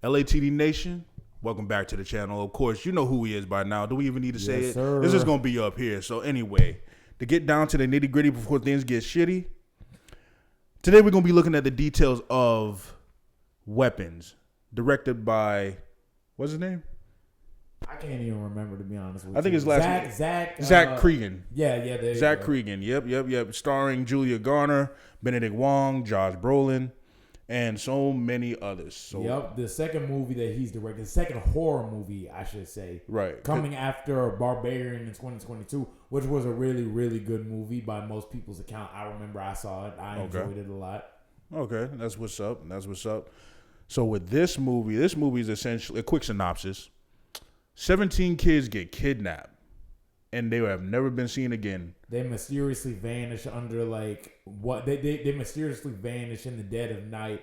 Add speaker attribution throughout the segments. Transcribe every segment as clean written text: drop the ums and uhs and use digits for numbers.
Speaker 1: LATD Nation, welcome back to the channel. Of course, you know who he is by now. Do we even need to say it?
Speaker 2: Sir.
Speaker 1: This is going to be up here. So anyway, to get down to the nitty gritty before things get shitty, today we're going to be looking at the details of Weapons, directed by, what's his name?
Speaker 2: I can't even remember, to be honest with you.
Speaker 1: I think his last name. Zach Cregger.
Speaker 2: Yeah.
Speaker 1: Zach Cregger. Yep. Starring Julia Garner, Benedict Wong, Josh Brolin, and so many others. So,
Speaker 2: yep, the second movie that he's directed, the second horror movie, I should say.
Speaker 1: Right.
Speaker 2: Coming after Barbarian in 2022, which was a really, really good movie by most people's account. I remember I saw it. I enjoyed it a lot.
Speaker 1: Okay, that's what's up. So with this movie is essentially a quick synopsis. 17 kids get kidnapped, and they have never been seen again.
Speaker 2: They mysteriously vanish under they mysteriously vanish in the dead of night,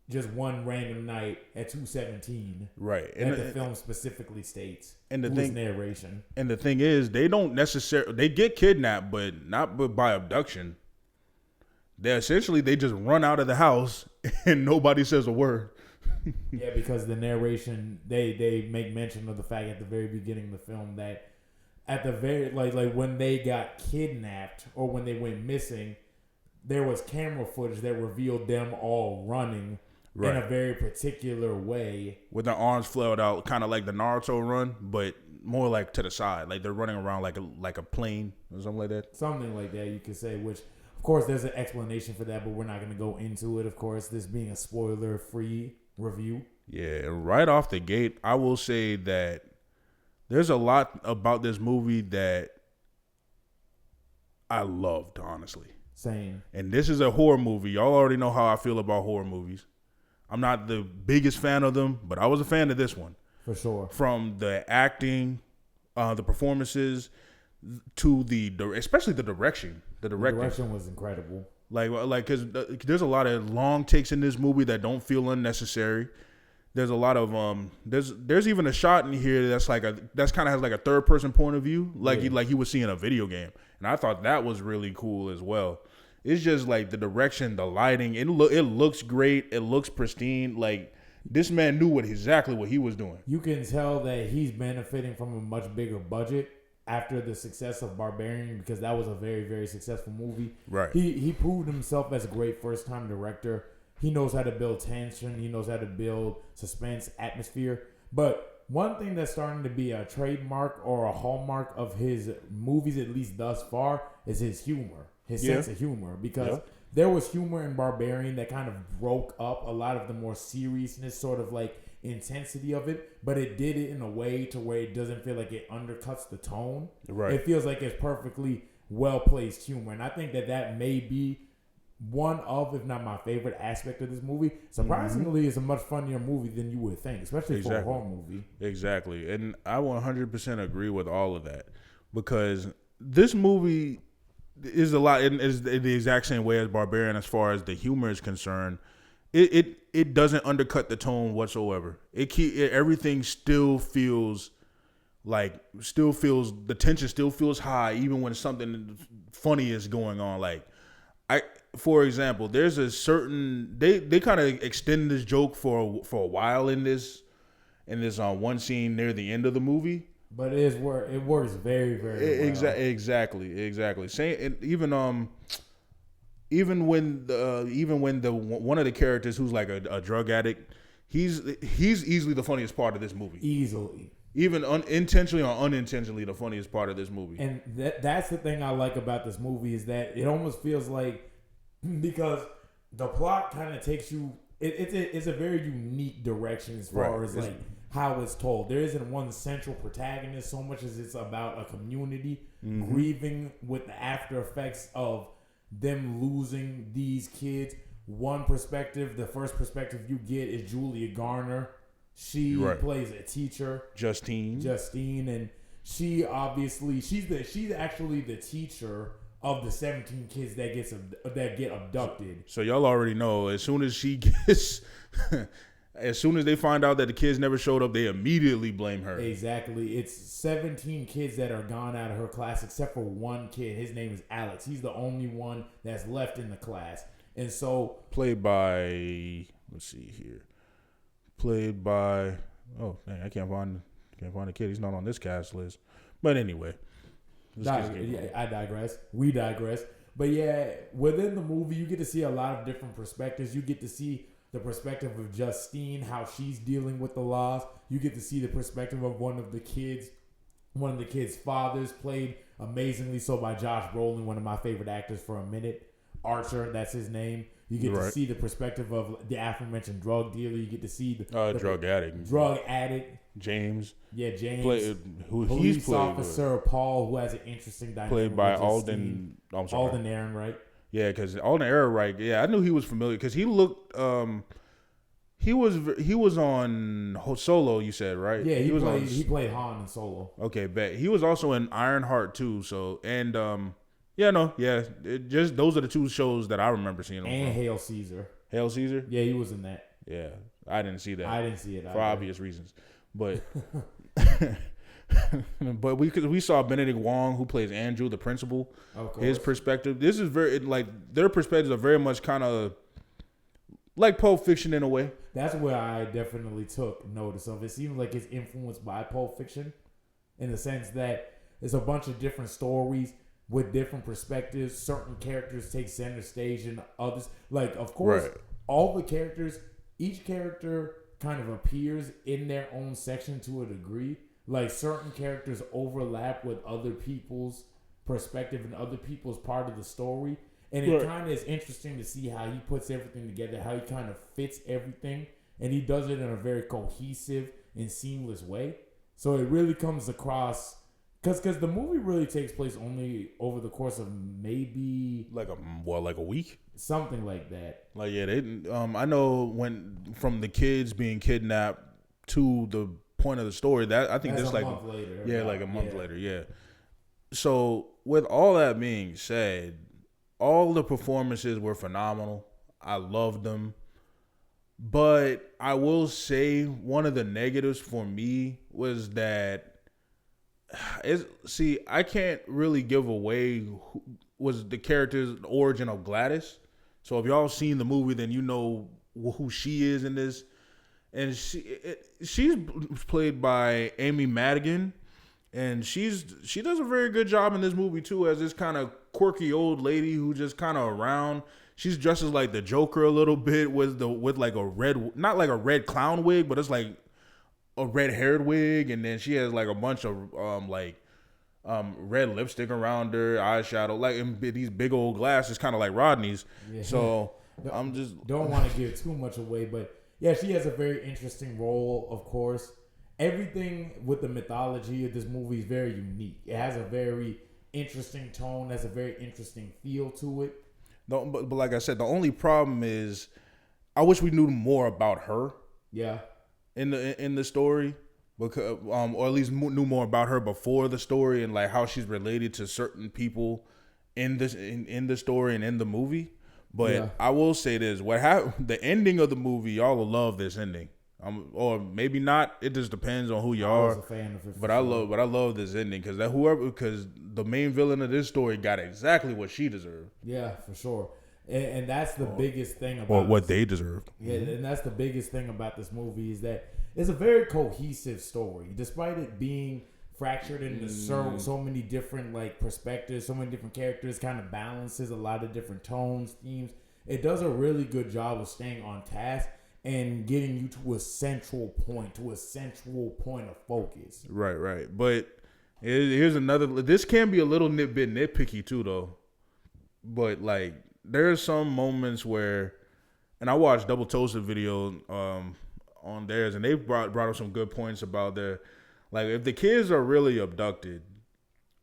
Speaker 2: just one random night at 2:17.
Speaker 1: Right,
Speaker 2: and the film specifically states.
Speaker 1: And
Speaker 2: narration.
Speaker 1: And the thing is, they don't necessarily they get kidnapped, but not by abduction. They just run out of the house, and nobody says a word.
Speaker 2: Yeah, because the narration, they make mention of the fact at the very beginning of the film that at the very like when they got kidnapped or when they went missing, there was camera footage that revealed them all running in a very particular way
Speaker 1: with their arms flailed out, kind of like the Naruto run, but more like to the side, like they're running around like a plane or something like that.
Speaker 2: Something like that, you could say. Which, of course, there's an explanation for that, but we're not going to go into it. Of course, this being a spoiler-free review.
Speaker 1: Yeah, right off the gate, I will say that there's a lot about this movie that I loved, honestly.
Speaker 2: Same.
Speaker 1: And this is a horror movie. Y'all already know how I feel about horror movies. I'm not the biggest fan of them, but I was a fan of this one.
Speaker 2: For sure.
Speaker 1: From the acting, the performances, to especially the direction. The
Speaker 2: direction was incredible.
Speaker 1: Like, cause there's a lot of long takes in this movie that don't feel unnecessary. There's a lot of there's even a shot in here that's kind of has like a third person point of view, like he was seeing a video game, and I thought that was really cool as well. It's just like the direction, the lighting, it looks great, it looks pristine. Like, this man knew exactly what he was doing.
Speaker 2: You can tell that he's benefiting from a much bigger budget after the success of Barbarian, because that was a very, very successful movie.
Speaker 1: Right.
Speaker 2: He proved himself as a great first-time director. He knows how to build tension. He knows how to build suspense, atmosphere. But one thing that's starting to be a trademark or a hallmark of his movies, at least thus far, is his humor, his sense of humor. Because there was humor in Barbarian that kind of broke up a lot of the more seriousness, sort of like intensity of it, but it did it in a way to where it doesn't feel like it undercuts the tone.
Speaker 1: Right.
Speaker 2: It feels like it's perfectly well-placed humor, and I think that may be one of, if not my favorite aspect of this movie. Surprisingly, it's a much funnier movie than you would think, especially for a horror movie.
Speaker 1: Exactly, and I 100% agree with all of that, because this movie is is the exact same way as Barbarian as far as the humor is concerned. It doesn't undercut the tone whatsoever. Everything still feels the tension still feels high, even when something funny is going on. For example, there's a certain they kind of extend this joke for a while in this one scene near the end of the movie.
Speaker 2: But it works very, very well.
Speaker 1: Exactly. Saying even when one of the characters who's like a drug addict, he's easily the funniest part of this movie.
Speaker 2: Easily.
Speaker 1: Even intentionally or unintentionally, the funniest part of this movie.
Speaker 2: And that's the thing I like about this movie, is that it almost feels like, because the plot kind of takes you, it's a very unique direction as far as like how it's told. There isn't one central protagonist so much as it's about a community grieving with the after effects of them losing these kids. One perspective, the first perspective you get is Julia Garner. She plays a teacher, Justine, and she obviously she's actually the teacher of the 17 kids that get abducted.
Speaker 1: So y'all already know, as soon as they find out that the kids never showed up, they immediately blame her.
Speaker 2: Exactly. It's 17 kids that are gone out of her class except for one kid. His name is Alex. He's the only one that's left in the class. And so,
Speaker 1: played by, let's see here, played by I can't find the kid. He's not on this cast list. But anyway,
Speaker 2: I digress. We digress. But yeah, within the movie, you get to see a lot of different perspectives. You get to see the perspective of Justine, how she's dealing with the loss. You get to see the perspective of one of the kids' fathers, played amazingly so by Josh Brolin, one of my favorite actors for a minute. Archer, that's his name. You get to see the perspective of the aforementioned drug dealer. You get to see the
Speaker 1: drug addict. James.
Speaker 2: Yeah, James.
Speaker 1: Police
Speaker 2: officer Paul, who has an interesting dynamic.
Speaker 1: Played by Alden. I'm sorry.
Speaker 2: Alden Ehrenreich.
Speaker 1: Yeah, because Alden Ehrenreich. Yeah, I knew he was familiar because he looked. He was on Solo. You said right?
Speaker 2: Yeah, he played Han in Solo.
Speaker 1: Okay, bet he was also in Ironheart too. So just those are the two shows that I remember seeing him
Speaker 2: and
Speaker 1: from.
Speaker 2: Hail Caesar.
Speaker 1: Hail Caesar?
Speaker 2: Yeah, he was in that.
Speaker 1: Yeah, I didn't see that.
Speaker 2: I didn't see it
Speaker 1: for obvious reasons, but but we saw Benedict Wong, who plays Andrew, the principal. His perspective. This is very their perspectives are very much kind of like Pulp Fiction in a way.
Speaker 2: That's where I definitely took notice of. It seems like it's influenced by Pulp Fiction, in the sense that it's a bunch of different stories with different perspectives. Certain characters take center stage and others, of course, all the characters, each character kind of appears in their own section to a degree. Like certain characters overlap with other people's perspective and other people's part of the story. And it kind of is interesting to see how he puts everything together, how he kind of fits everything. And he does it in a very cohesive and seamless way. So it really comes across... Because the movie really takes place only over the course of maybe...
Speaker 1: like a week?
Speaker 2: Something like that.
Speaker 1: I know from the kids being kidnapped to the point of the story, that I think that's like...
Speaker 2: month later.
Speaker 1: Yeah, like a month later, yeah. So with all that being said... all the performances were phenomenal. I loved them. But I will say one of the negatives for me was that I can't really give away who was the character's origin of Gladys. So if y'all seen the movie, then you know who she is in this. And she's played by Amy Madigan. And she does a very good job in this movie too, as this kind of quirky old lady who just kind of around. She's dressed as like the Joker a little bit with like a red, not like a red clown wig, but it's like a red haired wig, and then she has like a bunch of red lipstick around her, eyeshadow, like in these big old glasses, kind of like Rodney's. Yeah. So I'm just
Speaker 2: don't want to give too much away, but yeah, she has a very interesting role, of course. Everything with the mythology of this movie is very unique. It has a very interesting tone, has a very interesting feel to it.
Speaker 1: No, but like I said, the only problem is I wish we knew more about her.
Speaker 2: Yeah.
Speaker 1: In the story, because or at least knew more about her before the story and like how she's related to certain people in the story and in the movie. But I will say this: the ending of the movie, y'all will love this ending. Or maybe not. It just depends on who you are.
Speaker 2: I was a fan of it.
Speaker 1: But I love this ending because the main villain of this story got exactly what she deserved.
Speaker 2: Yeah, for sure. And that's the biggest thing about
Speaker 1: or what they deserved.
Speaker 2: Yeah, and that's the biggest thing about this movie is that it's a very cohesive story, despite it being fractured into so many different like perspectives, so many different characters. Kind of balances a lot of different tones, themes. It does a really good job of staying on task and getting you to a central point of focus.
Speaker 1: Right. But here's another. This can be a little bit nitpicky too, though. But like, there's some moments where, and I watched Double Toasted video on theirs, and they brought up some good points about like if the kids are really abducted,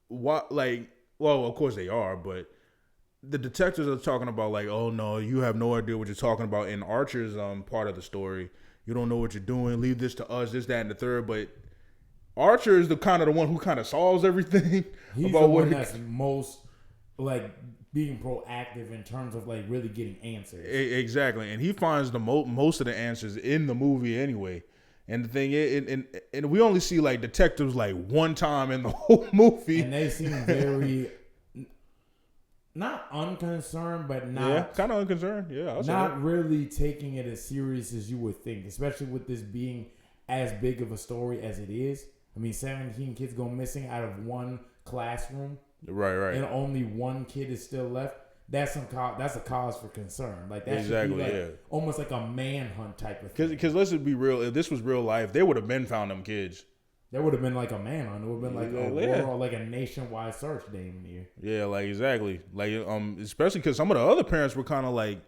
Speaker 1: what like, well, of course they are, but the detectives are talking about like, oh no, you have no idea what you're talking about. In Archer's part of the story, you don't know what you're doing. Leave this to us. This, that, and the third. But Archer is the one who kind of solves everything.
Speaker 2: He's about the one that's most like being proactive in terms of like really getting answers.
Speaker 1: Exactly, and he finds the most of the answers in the movie anyway. And the thing is, and we only see like detectives like one time in the whole movie,
Speaker 2: and they seem very. not unconcerned, but not
Speaker 1: kind of unconcerned. Yeah,
Speaker 2: not really taking it as serious as you would think, especially with this being as big of a story as it is. I mean, 17 kids go missing out of one classroom,
Speaker 1: right,
Speaker 2: and only one kid is still left. That's a cause for concern. Like that should be like almost like a manhunt type of thing.
Speaker 1: Because let's be real, if this was real life, they would have been found them kids.
Speaker 2: There would have been like a manhunt. It would have been like a world, like a nationwide search damn near.
Speaker 1: Yeah, like exactly. Like especially because some of the other parents were kind of like,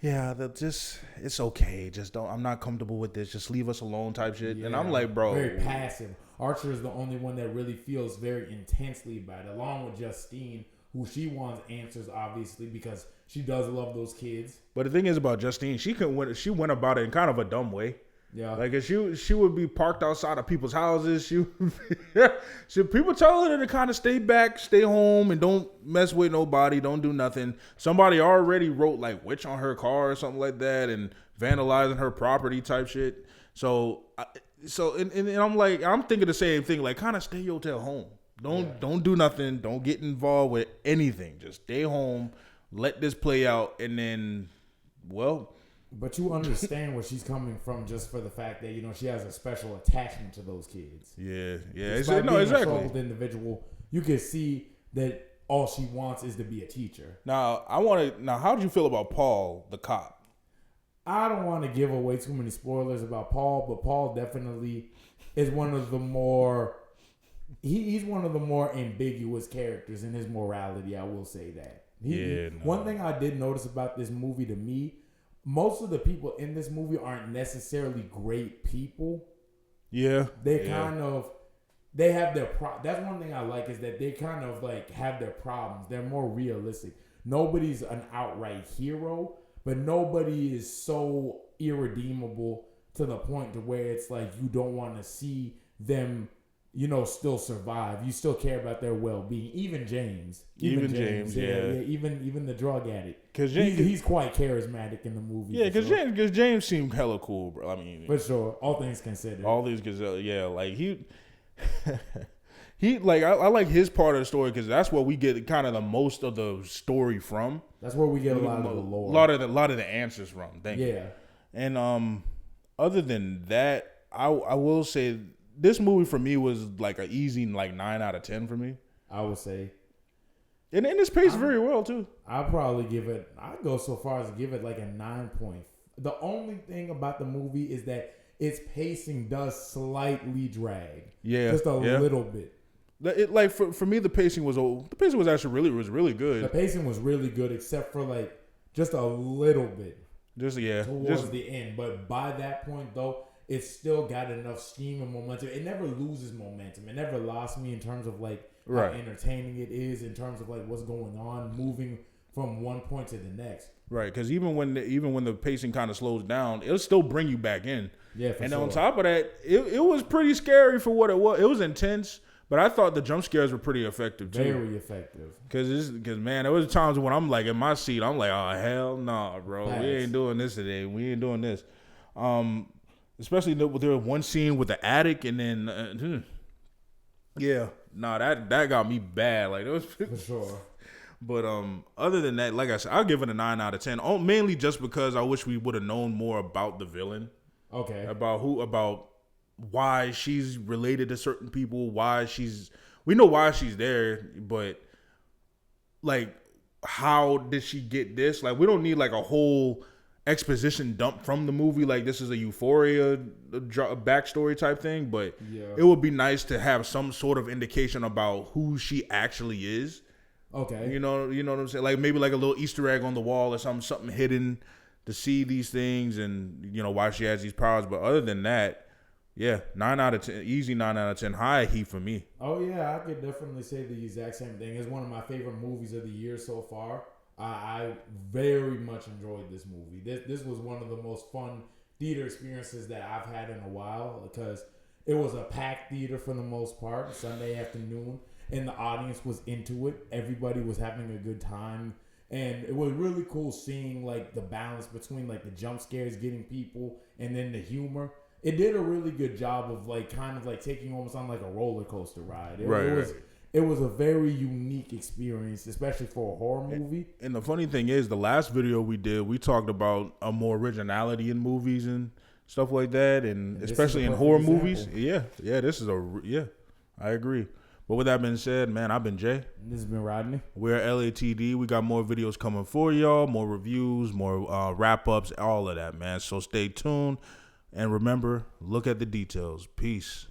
Speaker 1: yeah, it's okay. Just don't. I'm not comfortable with this. Just leave us alone, type shit. Yeah, and I'm like, bro,
Speaker 2: very passive. Archer is the only one that really feels very intensely about it, along with Justine, who she wants answers, obviously, because she does love those kids.
Speaker 1: But the thing is about Justine, she went about it in kind of a dumb way.
Speaker 2: Yeah,
Speaker 1: like if she would be parked outside of people's houses. People tell her to kind of stay back, stay home, and don't mess with nobody, don't do nothing. Somebody already wrote like witch on her car or something like that, and vandalizing her property type shit. So I'm like, I'm thinking the same thing. Like, kind of stay your tail home. Don't do nothing. Don't get involved with anything. Just stay home. Let this play out, and then, well.
Speaker 2: But you understand where she's coming from, just for the fact that she has a special attachment to those kids.
Speaker 1: Yeah.
Speaker 2: Despite being a troubled individual, you can see that all she wants is to be a teacher.
Speaker 1: Now, how did you feel about Paul, the cop?
Speaker 2: I don't want to give away too many spoilers about Paul, but Paul definitely is one of the more. He's one of the more ambiguous characters in his morality. I will say that. One thing I did notice about this movie, to me, most of the people in this movie aren't necessarily great people.
Speaker 1: Yeah.
Speaker 2: They have their that's one thing I like, is that they kind of like have their problems. They're more realistic. Nobody's an outright hero, but nobody is so irredeemable to the point to where it's like you don't want to see them still survive. You still care about their well-being. Even James.
Speaker 1: Yeah.
Speaker 2: Even the drug addict.
Speaker 1: Because
Speaker 2: he's quite charismatic in the movie.
Speaker 1: Yeah, because James seemed hella cool, bro. I mean,
Speaker 2: for sure. All things considered.
Speaker 1: Like he like I like his part of the story, because that's where we get kind of the most of the story from.
Speaker 2: That's where we get a lot of the lore.
Speaker 1: A lot of the answers from. Thank you. And other than that, I will say, this movie for me was like an easy 9 out of 10 for me.
Speaker 2: I would say.
Speaker 1: And it's paced very well too.
Speaker 2: I'd go so far as to give it like a 9 point. The only thing about the movie is that its pacing does slightly drag.
Speaker 1: Yeah.
Speaker 2: Just a little bit.
Speaker 1: For me, the pacing was actually really good.
Speaker 2: The pacing was really good, except for like just a little bit. Towards the end. But by that point though, it's still got enough steam and momentum. It never loses momentum. It never lost me in terms of like how entertaining it is, in terms of like what's going on, moving from one point to the next. Right,
Speaker 1: because even when the pacing kind of slows down, it'll still bring you back in.
Speaker 2: Yeah,
Speaker 1: and on top of that, it was pretty scary for what it was. It was intense, but I thought the jump scares were pretty effective too.
Speaker 2: Very effective.
Speaker 1: Because man, there was times when I'm like in my seat, I'm like, oh hell no, bro, we ain't doing this today. We ain't doing this. Especially with there was one scene with the attic, and then that got me bad. Like it was
Speaker 2: for sure.
Speaker 1: But other than that, like I said, I'll give it a 9 out of 10. Mainly just because I wish we would have known more about the villain.
Speaker 2: Okay.
Speaker 1: About why she's related to certain people, we know why she's there, but like how did she get this? Like we don't need like a whole exposition dump from the movie, like this is a Euphoria backstory type thing, but it would be nice to have some sort of indication about who she actually is.
Speaker 2: Okay.
Speaker 1: You know what I'm saying? Like maybe like a little Easter egg on the wall or something hidden to see these things, and why she has these powers. But other than that, 9 out of 10, easy 9 out of 10, high heat for me.
Speaker 2: Oh yeah, I could definitely say the exact same thing. It's one of my favorite movies of the year so far. I very much enjoyed this movie. This was one of the most fun theater experiences that I've had in a while, because it was a packed theater for the most part, Sunday afternoon, and the audience was into it. Everybody was having a good time, and it was really cool seeing like the balance between like the jump scares getting people and then the humor. It did a really good job of like kind of like taking almost on like a roller coaster ride. it was a very unique experience, especially for a horror movie.
Speaker 1: And the funny thing is, the last video we did, we talked about a more originality in movies and stuff like that, and especially in horror movies. Yeah, this is I agree. But with that being said, man, I've been Jay.
Speaker 2: This has been Rodney.
Speaker 1: We're LATD. We got more videos coming for y'all, more reviews, more wrap-ups, all of that, man. So stay tuned. And remember, look at the details. Peace.